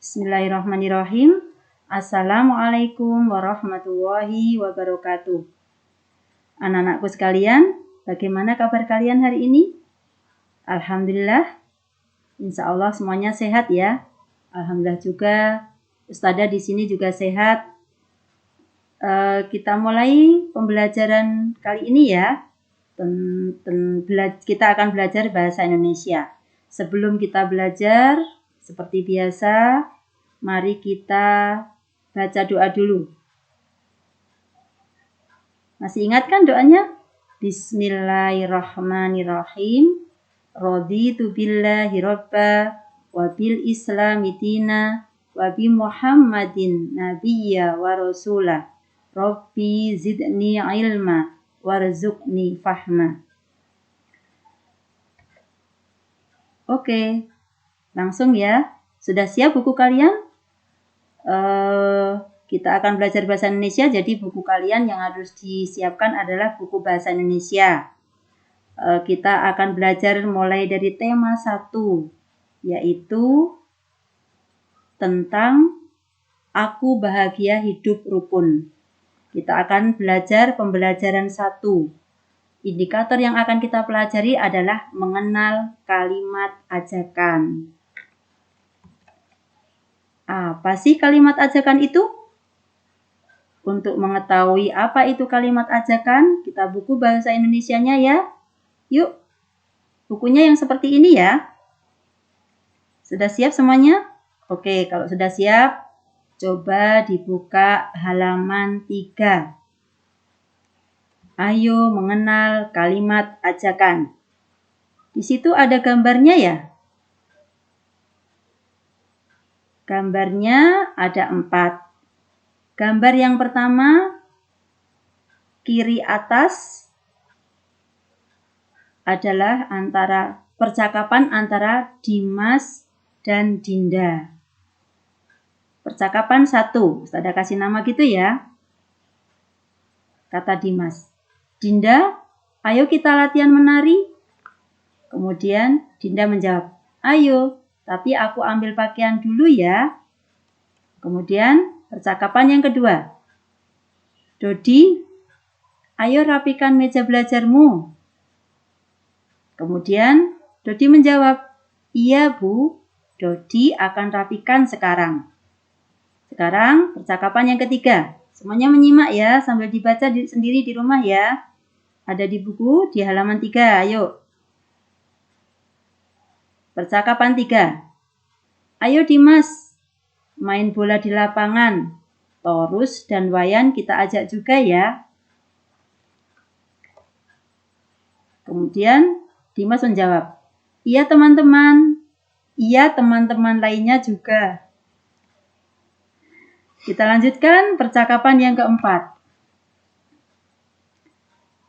Bismillahirrahmanirrahim. Assalamualaikum warahmatullahi wabarakatuh. Anak-anakku sekalian, bagaimana kabar kalian hari ini? Alhamdulillah, insya Allah semuanya sehat ya. Alhamdulillah juga, Ustadzah di sini juga sehat. Kita mulai pembelajaran kali ini ya. Kita akan belajar bahasa Indonesia. Sebelum kita belajar, seperti biasa, mari kita baca doa dulu. Masih ingat kan doanya? Bismillahirrahmanirrahim. Raditu billahi robba wa bil islami dina wa bi Muhammadin nabiyya wa rasulah. Rabbi zidni ilma warzuqni fahma. Oke, langsung ya. Sudah siap buku kalian? Kita akan belajar bahasa Indonesia, jadi buku kalian yang harus disiapkan adalah buku bahasa Indonesia. Kita akan belajar mulai dari tema 1, yaitu tentang aku bahagia hidup rukun. Kita akan belajar pembelajaran 1. Indikator yang akan kita pelajari adalah mengenal kalimat ajakan. Apa sih kalimat ajakan itu? Untuk mengetahui apa itu kalimat ajakan, kita buku bahasa Indonesianya ya. Yuk, bukunya yang seperti ini ya. Sudah siap semuanya? Oke, kalau sudah siap, coba dibuka halaman 3. Ayo mengenal kalimat ajakan. Di situ ada gambarnya ya. Gambarnya ada 4. Gambar yang pertama, kiri atas, adalah percakapan antara Dimas dan Dinda. Percakapan 1, Ustadzah kasih nama gitu ya. Kata Dimas, Dinda, ayo kita latihan menari. Kemudian Dinda menjawab, ayo, tapi aku ambil pakaian dulu ya. Kemudian percakapan yang kedua, Dodi, ayo rapikan meja belajarmu. Kemudian Dodi menjawab, iya Bu, Dodi akan rapikan sekarang. Sekarang percakapan yang ketiga, semuanya menyimak ya sambil dibaca sendiri di rumah ya. Ada di buku di halaman 3, ayo. Percakapan 3. Ayo Dimas, main bola di lapangan. Torus dan Wayan kita ajak juga ya. Kemudian Dimas menjawab, iya teman-teman. Iya teman-teman lainnya juga. Kita lanjutkan percakapan yang keempat.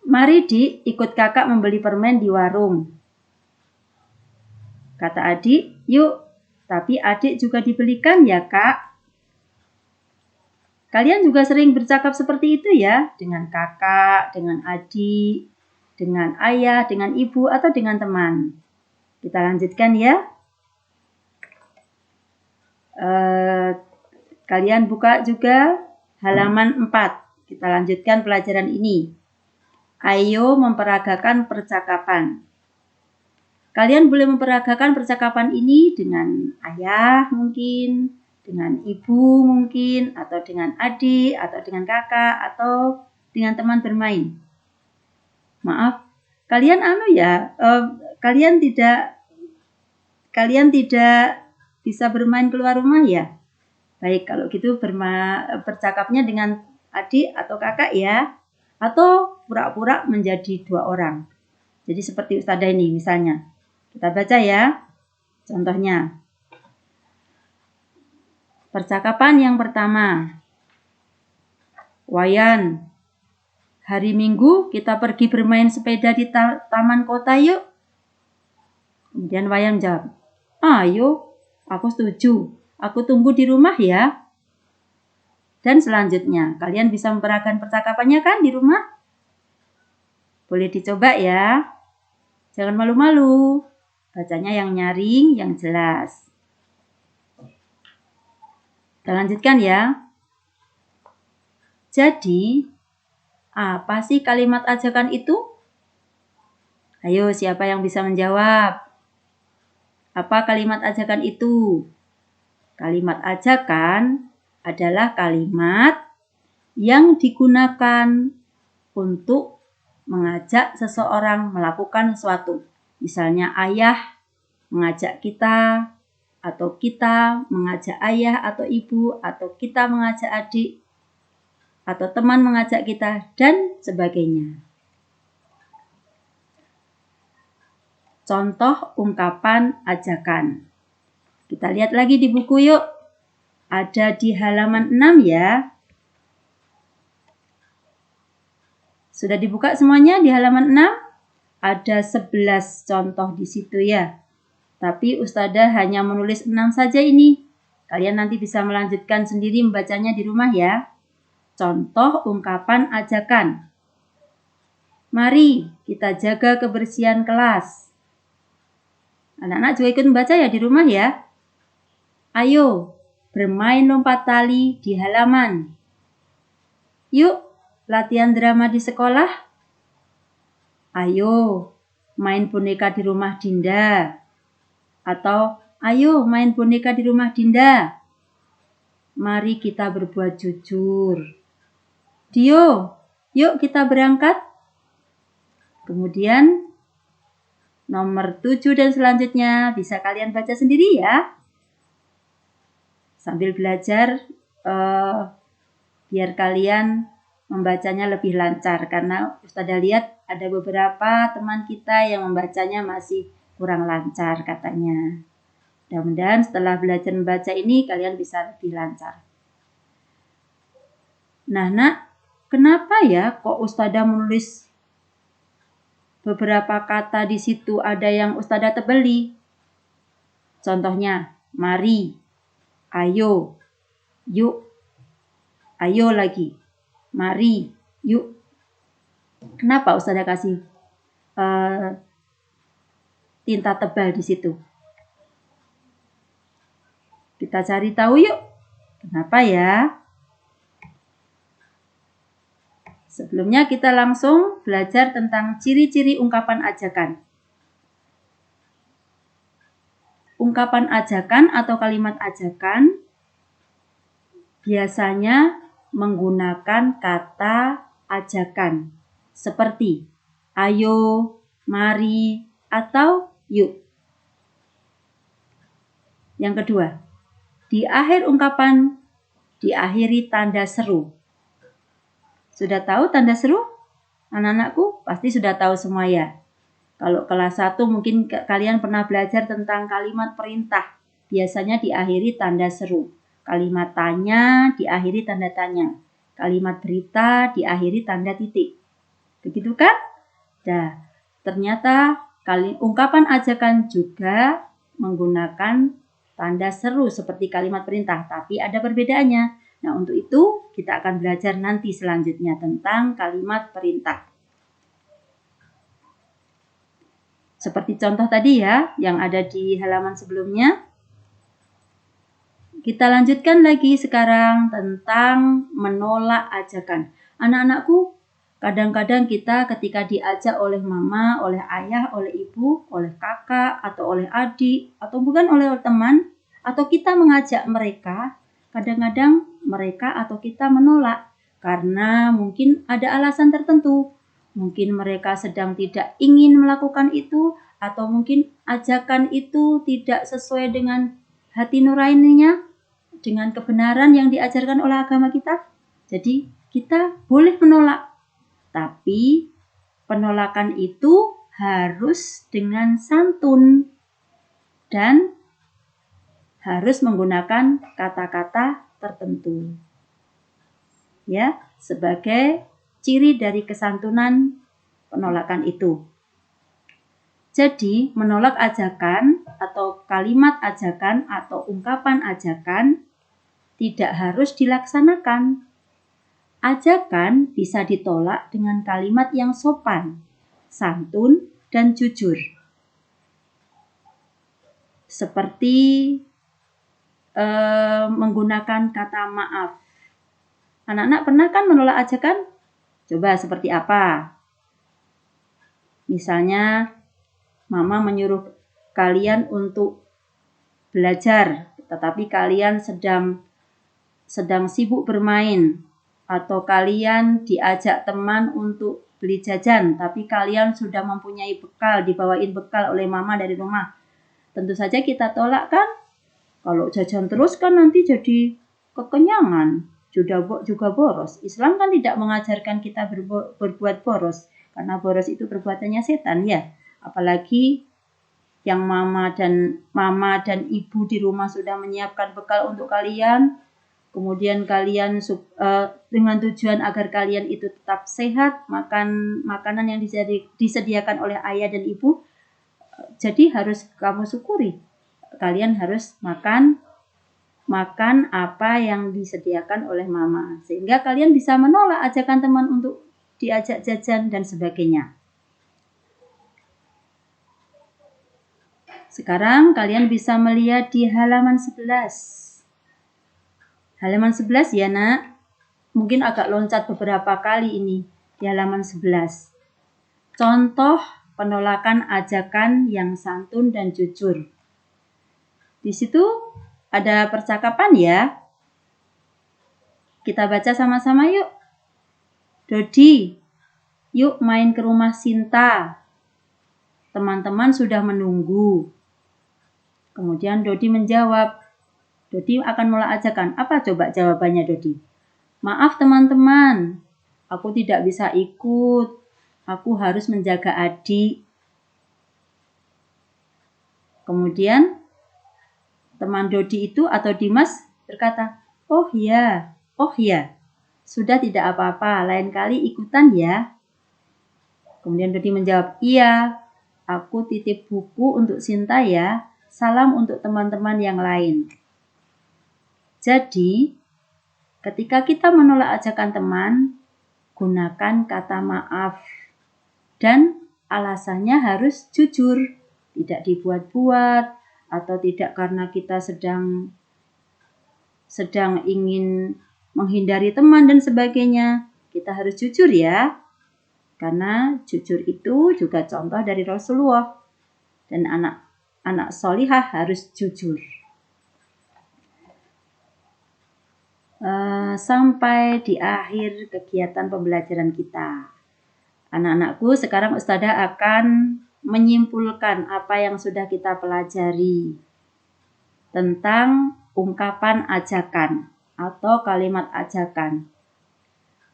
Mari Dik, ikut kakak membeli permen di warung. Kata adik, yuk, tapi adik juga dibelikan ya kak. Kalian juga sering bercakap seperti itu ya, dengan kakak, dengan adik, dengan ayah, dengan ibu, atau dengan teman. Kita lanjutkan ya. Kalian buka juga halaman 4. Kita lanjutkan pelajaran ini. Ayo memperagakan percakapan. Kalian boleh memperagakan percakapan ini dengan ayah mungkin, dengan ibu mungkin, atau dengan adik, atau dengan kakak, atau dengan teman bermain. Maaf, kalian kalian tidak bisa bermain keluar rumah ya? Baik, kalau gitu bercakapnya dengan adik atau kakak ya, atau pura-pura menjadi 2 orang. Jadi seperti Ustadzah ini misalnya. Kita baca ya, contohnya. Percakapan yang pertama. Wayan, hari Minggu kita pergi bermain sepeda di taman kota yuk. Kemudian Wayan jawab, ayo, aku setuju. Aku tunggu di rumah ya. Dan selanjutnya, kalian bisa memperagakan percakapannya kan di rumah? Boleh dicoba ya. Jangan malu-malu. Bacanya yang nyaring, yang jelas. Kita lanjutkan ya. Jadi, apa sih kalimat ajakan itu? Ayo, siapa yang bisa menjawab? Apa kalimat ajakan itu? Kalimat ajakan adalah kalimat yang digunakan untuk mengajak seseorang melakukan sesuatu. Misalnya ayah mengajak kita, atau kita mengajak ayah atau ibu, atau kita mengajak adik, atau teman mengajak kita, dan sebagainya. Contoh ungkapan ajakan. Kita lihat lagi di buku yuk. Ada di halaman 6 ya. Sudah dibuka semuanya di halaman 6? Ada 11 contoh di situ ya. Tapi Ustazah hanya menulis 6 saja ini. Kalian nanti bisa melanjutkan sendiri membacanya di rumah ya. Contoh ungkapan ajakan. Mari kita jaga kebersihan kelas. Anak-anak juga ikut membaca ya di rumah ya. Ayo bermain lompat tali di halaman. Yuk latihan drama di sekolah. Ayo main boneka di rumah Dinda. Atau ayo main boneka di rumah Dinda. Mari kita berbuat jujur. Dio, yuk kita berangkat. Kemudian nomor 7 dan selanjutnya bisa kalian baca sendiri ya. Sambil belajar biar kalian membacanya lebih lancar. Karena Ustazah lihat ada beberapa teman kita yang membacanya masih kurang lancar katanya. Mudah-mudahan setelah belajar membaca ini kalian bisa lebih lancar. Nah, Nak, kenapa ya kok Ustazah menulis beberapa kata di situ ada yang Ustazah tebeli? Contohnya, mari, ayo, yuk, ayo lagi, mari, yuk. Kenapa Ustazah kasih tinta tebal di situ? Kita cari tahu yuk. Kenapa ya? Sebelumnya kita langsung belajar tentang ciri-ciri ungkapan ajakan. Ungkapan ajakan atau kalimat ajakan biasanya menggunakan kata ajakan seperti ayo, mari, atau yuk. Yang kedua, di akhir ungkapan diakhiri tanda seru. Sudah tahu tanda seru? Anak-anakku pasti sudah tahu semua ya. Kalau kelas 1 mungkin kalian pernah belajar tentang kalimat perintah. Biasanya diakhiri tanda seru. Kalimat tanya diakhiri tanda tanya. Kalimat berita diakhiri tanda titik. Begitu kan? Nah, ternyata ungkapan ajakan juga menggunakan tanda seru seperti kalimat perintah. Tapi ada perbedaannya. Nah, untuk itu kita akan belajar nanti selanjutnya tentang kalimat perintah. Seperti contoh tadi ya, yang ada di halaman sebelumnya. Kita lanjutkan lagi sekarang tentang menolak ajakan. Anak-anakku, kadang-kadang kita ketika diajak oleh mama, oleh ayah, oleh ibu, oleh kakak, atau oleh adik, atau bukan oleh teman, atau kita mengajak mereka, kadang-kadang mereka atau kita menolak karena mungkin ada alasan tertentu. Mungkin mereka sedang tidak ingin melakukan itu, atau mungkin ajakan itu tidak sesuai dengan hati nuraninya, dengan kebenaran yang diajarkan oleh agama kita. Jadi kita boleh menolak. Tapi penolakan itu harus dengan santun dan harus menggunakan kata-kata tertentu. Ya, sebagai ciri dari kesantunan penolakan itu. Jadi, menolak ajakan atau kalimat ajakan atau ungkapan ajakan tidak harus dilaksanakan. Ajakan bisa ditolak dengan kalimat yang sopan, santun, dan jujur. Seperti menggunakan kata maaf. Anak-anak pernah kan menolak ajakan? Coba seperti apa? Misalnya, mama menyuruh kalian untuk belajar, tetapi kalian sedang sibuk bermain, atau kalian diajak teman untuk beli jajan, tapi kalian sudah mempunyai bekal, dibawain bekal oleh mama dari rumah. Tentu saja kita tolak kan? Kalau jajan terus kan nanti jadi kekenyangan, juga boros. Islam kan tidak mengajarkan kita berbuat boros, karena boros itu perbuatannya setan ya. Apalagi yang mama dan ibu di rumah sudah menyiapkan bekal untuk kalian, kemudian kalian dengan tujuan agar kalian itu tetap sehat, makan makanan yang disediakan oleh ayah dan ibu, jadi harus kamu syukuri. Kalian harus makan apa yang disediakan oleh mama, sehingga kalian bisa menolak ajakan teman untuk diajak jajan dan sebagainya. Sekarang kalian bisa melihat di halaman 11. Halaman 11 ya nak. Mungkin agak loncat beberapa kali ini di halaman 11. Contoh penolakan ajakan yang santun dan jujur. Di situ ada percakapan ya. Kita baca sama-sama yuk. Dodi, yuk main ke rumah Sinta. Teman-teman sudah menunggu. Kemudian Dodi menjawab. Dodi akan mulai ajakan. Apa coba jawabannya Dodi? Maaf teman-teman, aku tidak bisa ikut. Aku harus menjaga adik. Kemudian teman Dodi itu atau Dimas berkata, oh ya, sudah tidak apa-apa, lain kali ikutan ya. Kemudian Dodi menjawab, iya, aku titip buku untuk Sinta ya. Salam untuk teman-teman yang lain. Jadi, ketika kita menolak ajakan teman, gunakan kata maaf. Dan alasannya harus jujur, tidak dibuat-buat, atau tidak karena kita sedang ingin menghindari teman dan sebagainya. Kita harus jujur ya. Karena jujur itu juga contoh dari Rasulullah. Dan anak solihah harus jujur. Sampai di akhir kegiatan pembelajaran kita. Anak-anakku, sekarang Ustadzah akan menyimpulkan apa yang sudah kita pelajari tentang ungkapan ajakan atau kalimat ajakan.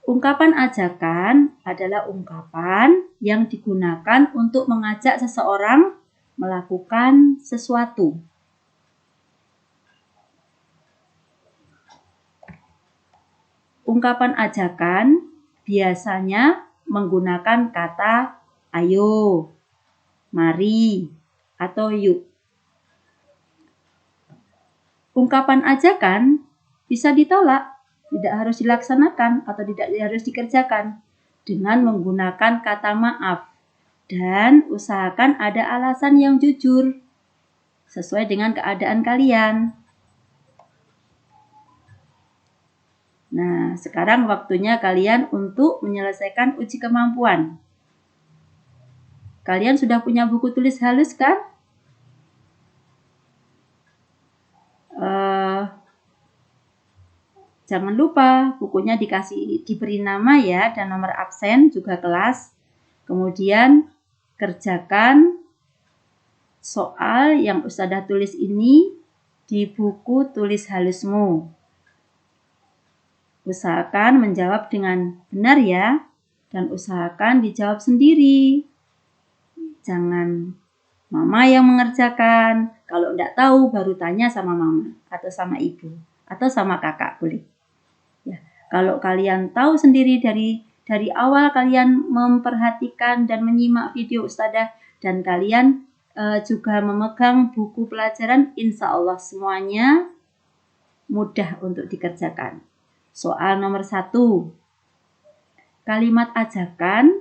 Ungkapan ajakan adalah ungkapan yang digunakan untuk mengajak seseorang melakukan sesuatu. Ungkapan ajakan biasanya menggunakan kata ayo, mari, atau yuk. Ungkapan ajakan bisa ditolak, tidak harus dilaksanakan atau tidak harus dikerjakan dengan menggunakan kata maaf. Dan usahakan ada alasan yang jujur sesuai dengan keadaan kalian. Nah, sekarang waktunya kalian untuk menyelesaikan uji kemampuan. Kalian sudah punya buku tulis halus kan? Jangan lupa bukunya diberi nama ya, dan nomor absen juga kelas. Kemudian kerjakan soal yang Ustadzah tulis ini di buku tulis halusmu. Usahakan menjawab dengan benar ya, dan usahakan dijawab sendiri. Jangan mama yang mengerjakan. Kalau tidak tahu baru tanya sama mama atau sama ibu atau sama kakak boleh. Ya, kalau kalian tahu sendiri dari awal kalian memperhatikan dan menyimak video Ustadzah dan kalian juga memegang buku pelajaran, insya Allah semuanya mudah untuk dikerjakan. Soal nomor 1. Kalimat ajakan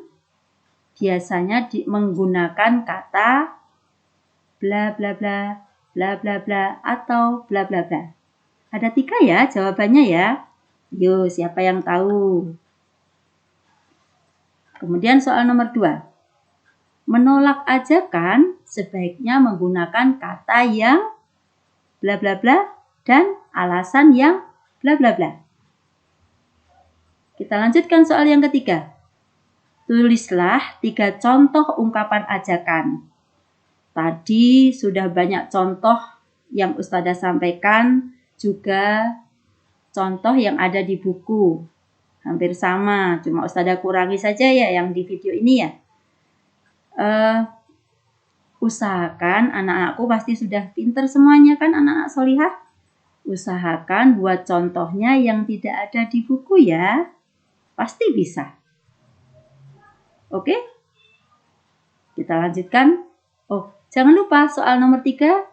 biasanya menggunakan kata bla bla bla, bla bla bla, atau bla bla bla. Ada 3 ya jawabannya ya. Yuk, siapa yang tahu? Kemudian soal nomor 2. Menolak ajakan sebaiknya menggunakan kata yang bla bla bla dan alasan yang bla bla bla. Kita lanjutkan soal yang ketiga. Tulislah 3 contoh ungkapan ajakan. Tadi sudah banyak contoh yang Ustazah sampaikan, juga contoh yang ada di buku. Hampir sama, cuma Ustazah kurangi saja ya yang di video ini ya. Usahakan anak-anakku pasti sudah pinter semuanya kan anak-anak solihah. Usahakan buat contohnya yang tidak ada di buku ya. Pasti bisa. Oke? Kita lanjutkan. Oh, jangan lupa soal nomor 3.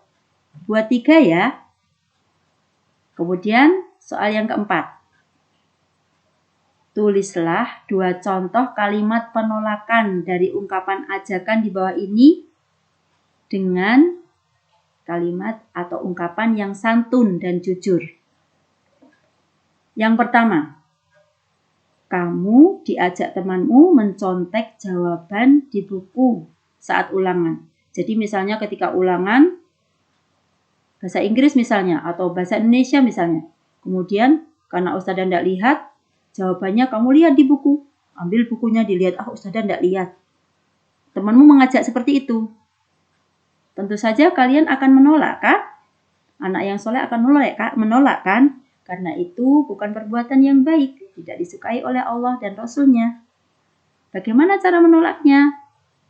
Buat 3 ya. Kemudian soal yang keempat. Tulislah 2 contoh kalimat penolakan dari ungkapan ajakan di bawah ini dengan kalimat atau ungkapan yang santun dan jujur. Yang pertama, kamu diajak temanmu mencontek jawaban di buku saat ulangan. Jadi misalnya ketika ulangan bahasa Inggris misalnya atau bahasa Indonesia misalnya. Kemudian karena Ustazah tidak lihat, jawabannya kamu lihat di buku. Ambil bukunya dilihat, Ustazah tidak lihat. Temanmu mengajak seperti itu. Tentu saja kalian akan menolak kan? Anak yang soleh akan menolak kan? Karena itu bukan perbuatan yang baik, tidak disukai oleh Allah dan Rasul-Nya. Bagaimana cara menolaknya?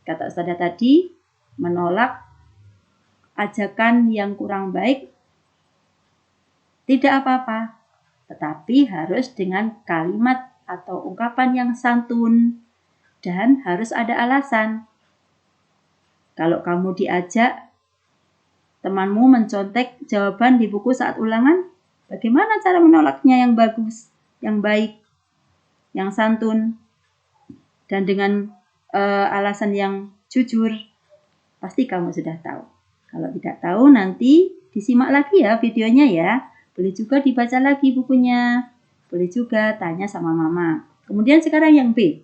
Kata Ustazah tadi, menolak ajakan yang kurang baik tidak apa-apa, tetapi harus dengan kalimat atau ungkapan yang santun dan harus ada alasan. Kalau kamu diajak temanmu mencontek jawaban di buku saat ulangan, bagaimana cara menolaknya yang bagus, yang baik, yang santun, dan dengan alasan yang jujur? Pasti kamu sudah tahu. Kalau tidak tahu nanti disimak lagi ya videonya ya. Boleh juga dibaca lagi bukunya. Boleh juga tanya sama mama. Kemudian sekarang yang B.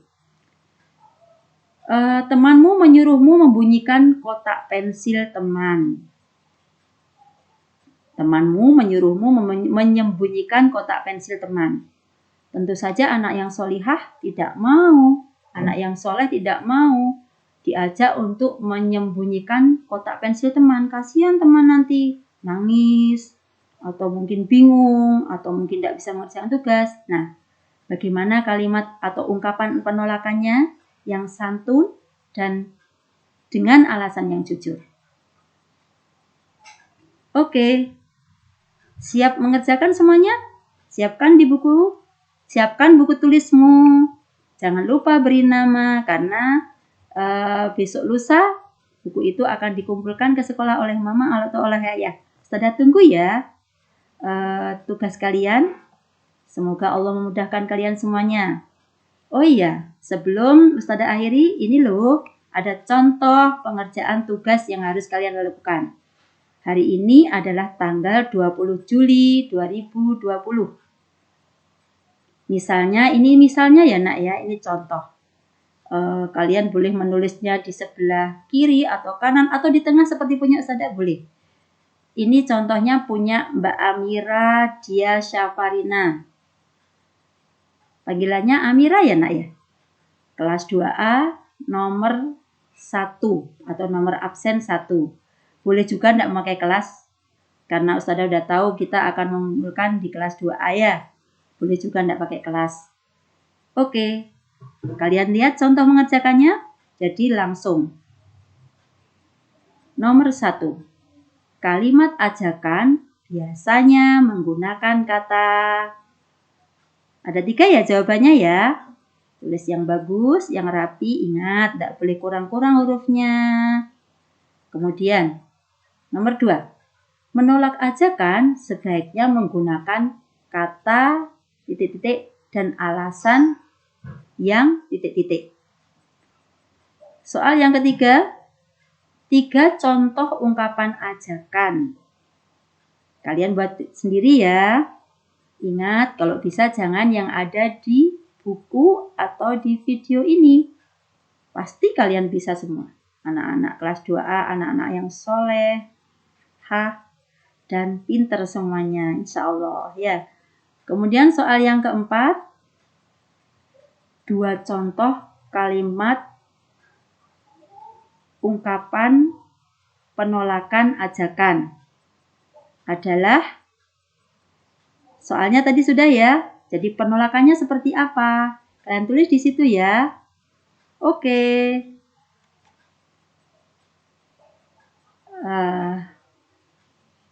Temanmu menyuruhmu membunyikan kotak pensil teman. Temanmu menyuruhmu menyembunyikan kotak pensil teman. Tentu saja anak yang solihah tidak mau. Anak yang soleh tidak mau diajak untuk menyembunyikan kotak pensil teman. Kasihan teman nanti nangis, atau mungkin bingung, atau mungkin tidak bisa mengerjakan tugas. Nah, bagaimana kalimat atau ungkapan penolakannya yang santun dan dengan alasan yang jujur? Oke, siap mengerjakan semuanya? Siapkan di buku, siapkan buku tulismu. Jangan lupa beri nama karena besok lusa buku itu akan dikumpulkan ke sekolah oleh mama atau oleh ayah. Ustazah tunggu ya tugas kalian. Semoga Allah memudahkan kalian semuanya. Oh iya, sebelum Ustazah akhiri, ini loh ada contoh pengerjaan tugas yang harus kalian lakukan. Hari ini adalah tanggal 20 Juli 2020. Misalnya ya nak ya, ini contoh. Kalian boleh menulisnya di sebelah kiri atau kanan atau di tengah seperti punya Ustazah boleh. Ini contohnya punya Mbak Amira Dia Syafarina. Panggilannya Amira ya nak ya. Kelas 2A nomor 1 atau nomor absen 1. Boleh juga tidak memakai kelas karena Ustazah udah tahu kita akan mengumpulkan di kelas 2A ya. Boleh juga tidak pakai kelas. Oke. Kalian lihat contoh mengerjakannya? Jadi langsung. Nomor 1. Kalimat ajakan biasanya menggunakan kata. Ada 3 ya jawabannya ya. Tulis yang bagus, yang rapi. Ingat, tidak boleh kurang-kurang hurufnya. Kemudian, nomor 2. Menolak ajakan sebaiknya menggunakan kata titik-titik dan alasan yang titik-titik. Soal yang ketiga, 3 contoh ungkapan ajakan. Kalian buat sendiri ya. Ingat, kalau bisa jangan yang ada di buku atau di video ini. Pasti kalian bisa semua. Anak-anak kelas 2A, anak-anak yang soleh, dan pinter semuanya, insya Allah ya. Kemudian soal yang keempat, 2 contoh kalimat ungkapan penolakan ajakan adalah, soalnya tadi sudah ya, jadi penolakannya seperti apa? Kalian tulis di situ ya. Oke.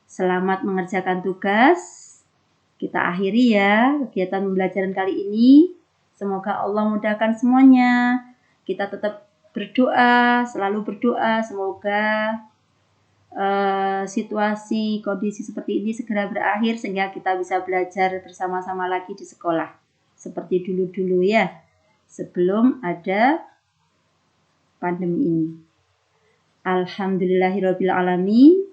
Selamat mengerjakan tugas. Kita akhiri ya kegiatan pembelajaran kali ini. Semoga Allah mudahkan semuanya. Kita tetap berdoa, selalu berdoa. Semoga situasi, kondisi seperti ini segera berakhir sehingga kita bisa belajar bersama-sama lagi di sekolah. Seperti dulu-dulu ya, sebelum ada pandemi ini. Alhamdulillahirabbil alamin.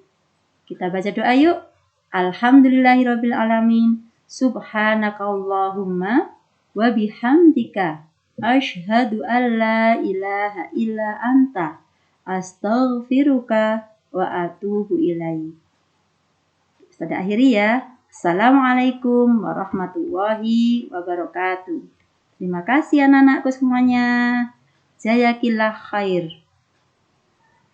Kita baca doa yuk. Alhamdulillahirabbil alamin. Subhanakallahumma wa bihamdika asyhadu an la ilaha illa anta astaghfiruka wa atubu ilaik. Sudah akhiri ya. Assalamualaikum warahmatullahi wabarakatuh. Terima kasih anak-anakku semuanya. Jazakillah khair.